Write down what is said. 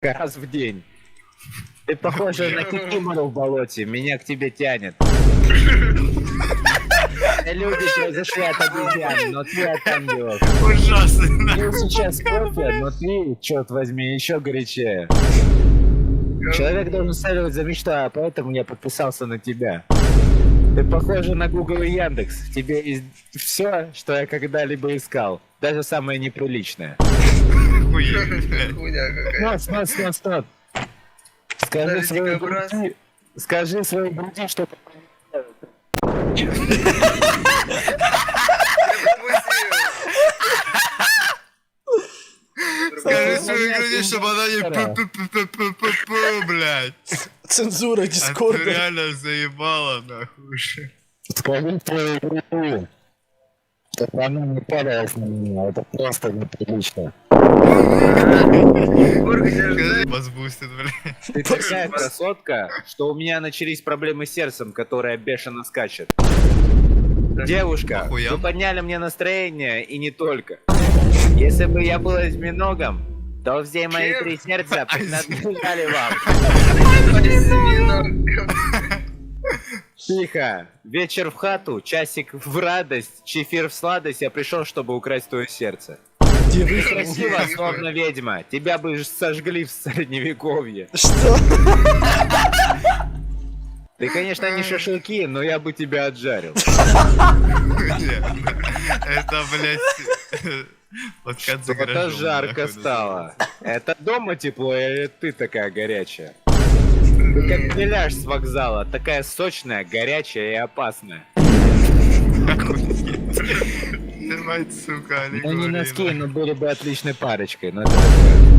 раз в день. Ты похожа на кикимору в болоте, меня к тебе тянет. Люди произошли от обезьян, но ты от ангелов. Ужасно. Ты сейчас кофе, но ты, черт возьми, еще горячее. Человек должен следовать за мечтой, а поэтому я подписался на тебя. Ты похожа на Google и Яндекс. В тебе есть все, что я когда-либо искал. Даже самое неприличное. Хуя, блядь. Хуйня какая. Стоп. Скажи Подожди, своей как раз. груди, скажи своей груди, что ты... Скажи своей груди, чтобы она не пу-пу-пу-пу-пу-пу, блядь. Цензура А ты Дискорда. реально заебала, нахуй. Скажи своей груди, чтобы она не падалась на меня. Это просто неприлично. Вас бустит, блядь. Ты такая красотка, что у меня начались проблемы с сердцем, которое бешено скачет. Девушка, Охуям. вы подняли мне настроение, и не только. Если бы я был осьминогом, то все мои Чем? 3 сердца принадлежали вам. Тихо. Вечер в хату, часик в радость, чефир в сладость. Я пришел, чтобы украсть твое сердце. Ты красива, словно ведьма. Тебя бы сожгли в средневековье. Что? Ты, конечно, не шашлыки, но я бы тебя отжарил. Нет, это, блядь, подкат за гаражом. Это жарко нахуй, стало. Это дома тепло, или ты такая горячая? Ты как геляш с вокзала, такая сочная, горячая и опасная. Ты, мать, сука, Ну не носки, аллегория, но были бы отличной парочкой, но это такое.